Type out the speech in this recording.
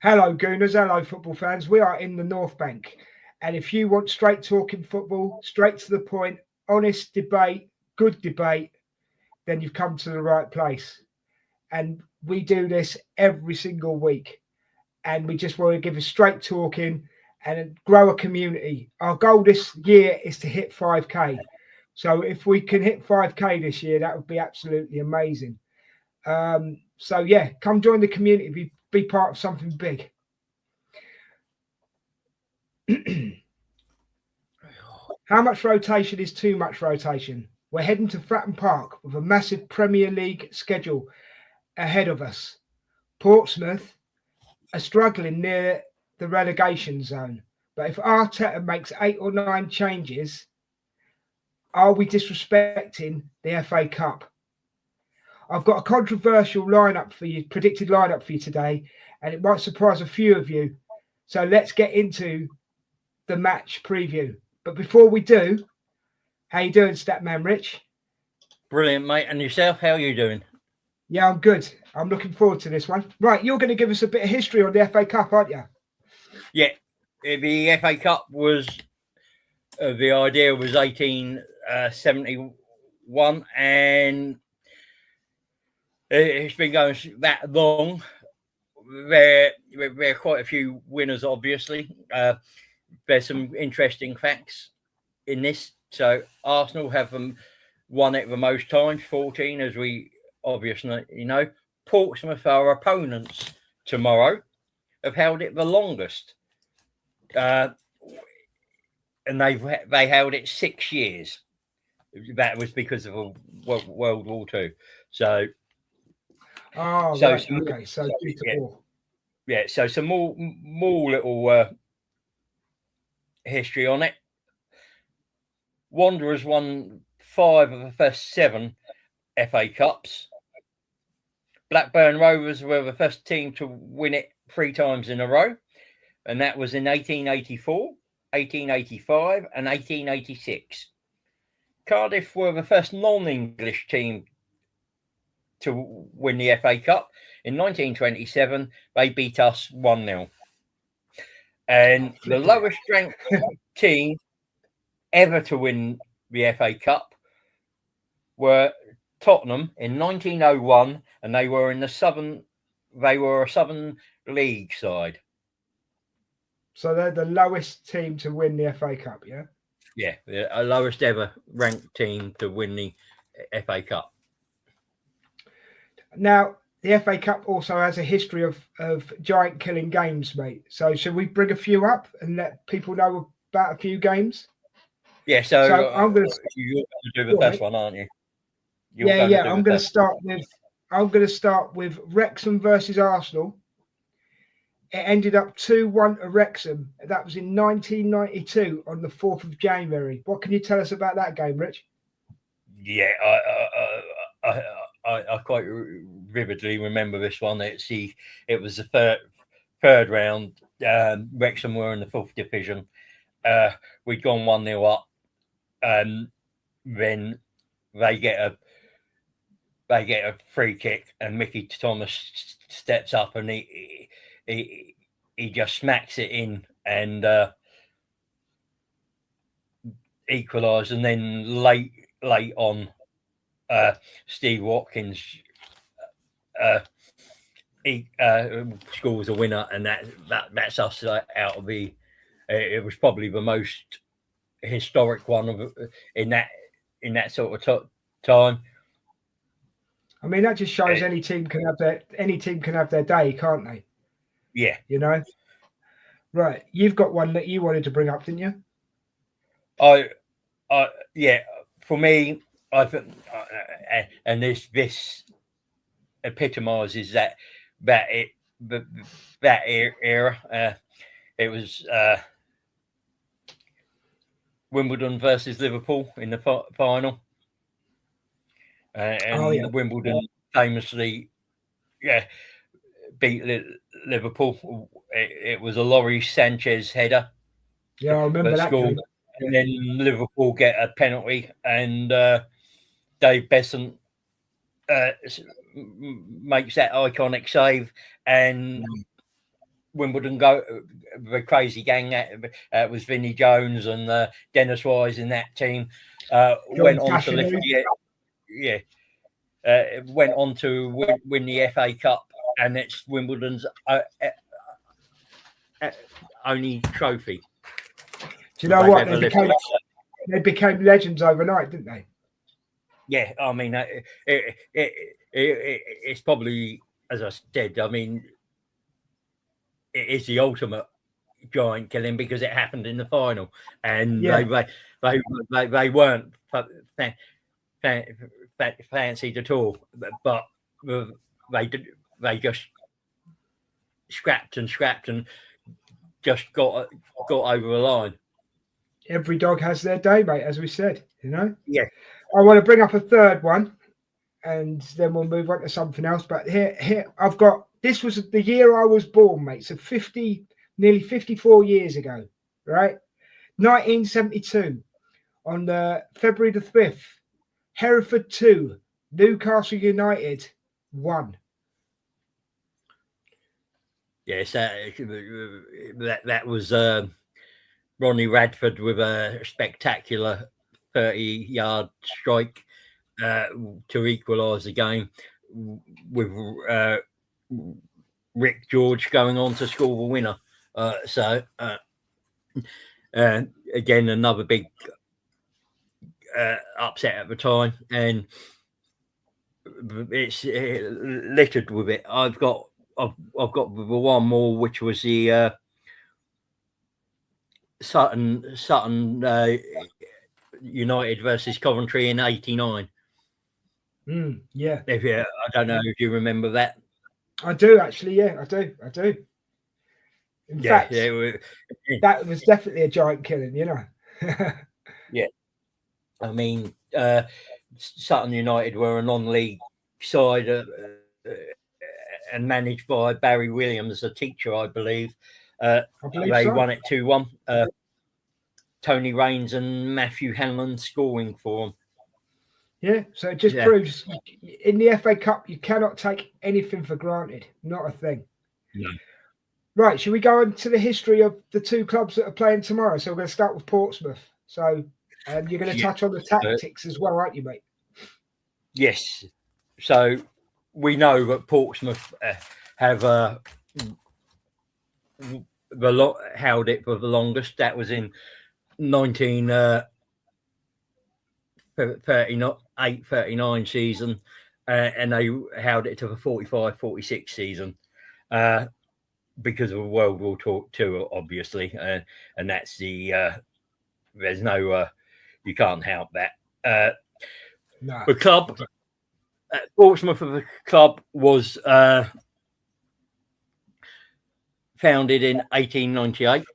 Hello, Gooners. Hello, football fans. We are in the North Bank. And if you want straight talking football, straight to the point, honest debate, good debate, then you've come to the right place. And we do this every single week. And we just want to give a straight talking and grow a community. Our goal this year is to hit 5K. So if we can hit 5K this year, that would be absolutely amazing. So yeah, come join the community, be part of something big. How much rotation is too much rotation? We're heading to Fratton Park with a massive Premier League schedule ahead of us. Portsmouth are struggling near the relegation zone, but if Arteta makes 8 or 9 changes, are we disrespecting the FA Cup? I've got a controversial predicted lineup for you today, and it might surprise a few of you. So let's get into the match preview. But before we do, how you doing, Statman Rich? Brilliant, mate. And yourself, how are you doing? Yeah, I'm good. I'm looking forward to this one. Right, you're going to give us a bit of history on the FA Cup, aren't you? Yeah, the FA Cup was, the idea was 1871, and it's been going that long. There are quite a few winners, obviously. There's some interesting facts in this. So Arsenal have won it the most times, 14, as we obviously know. Portsmouth, our opponents tomorrow, have held it the longest. And they held it 6 years. That was because of World War II. So, right. Okay. So due to war. Yeah. So some more little history on it. Wanderers won 5 of the first 7 FA Cups. Blackburn Rovers were the first team to win it 3 times in a row, and that was in 1884, 1885, and 1886. Cardiff were the first non-English team to win the FA Cup. In 1927, they beat us 1-0. And the lowest ranked team ever to win the FA Cup were Tottenham in 1901, and they were a Southern League side. So they're the lowest team to win the FA Cup, yeah? Yeah, the lowest ever ranked team to win the FA Cup. Now, the FA Cup also has a history of giant killing games, mate. So should we bring a few up and let people know about a few games? Yeah, so I'm going to you're going to do the first one, aren't you? I'm going to start with Wrexham versus Arsenal. It ended up 2-1 to Wrexham. That was in 1992 on the 4th of January. What can you tell us about that game, Rich? Yeah, I quite vividly remember this one. It was the third round. Wrexham were in the 4th division. We'd gone 1-0 up. Then they get a free kick, and Mickey Thomas steps up, and he just smacks it in and equalised. And then late on, Steve Watkins he scores a winner, and that's us out of the. It was probably the most historic one in that sort of time. I mean, that just shows any team can have their day, can't they? Yeah, you know. Right, you've got one that you wanted to bring up, didn't you? Yeah. For me, I think, and this epitomises that era. It was Wimbledon versus Liverpool in the final, and Wimbledon famously, beat Liverpool. It was a Laurie Sanchez header. Yeah, I remember that game. And then Liverpool get a penalty, and Dave Besson makes that iconic save, and Wimbledon the crazy gang that was Vinnie Jones and Dennis Wise in that team went on to lift went on to win the FA Cup, and it's Wimbledon's only trophy. Do you know what? They became legends overnight, didn't they? Yeah, I mean, it's probably, as I said, I mean, it is the ultimate giant killing because it happened in the final, and they weren't fancied at all, but they just scrapped and just got over the line. Every dog has their day, mate, as we said, you know? Yeah. I want to bring up a third one and then we'll move on to something else. But here I've got, this was the year I was born, mate. So nearly 54 years ago, right? 1972, on the February the 5th, Hereford 2, Newcastle United 1. Yes, that was Ronnie Radford with a spectacular 30-yard strike to equalise the game, with Rick George going on to score the winner. Again, another big upset at the time, and it's littered with it. I've got the one more, which was the Sutton United versus Coventry in '89. Yeah. I don't know if you remember that. I do actually. Yeah, I do. In fact, that was definitely a giant killing, you know. Yeah. I mean, Sutton United were a non-league side and managed by Barry Williams, a teacher, I believe. They won it 2-1. Tony Raines and Matthew Hanlon scoring for them. Yeah, so it just proves in the FA Cup you cannot take anything for granted. Not a thing. No. Right, should we go into the history of the two clubs that are playing tomorrow? So we're going to start with Portsmouth. So you're going to touch on the tactics as well, aren't you, mate? Yes. So we know that Portsmouth have held it for the longest. That was in 1938-39 season, and they held it to the 45-46 season because of World War II, obviously, and that's there's no you can't help that. No. The club, Portsmouth of the club, was founded in 1898.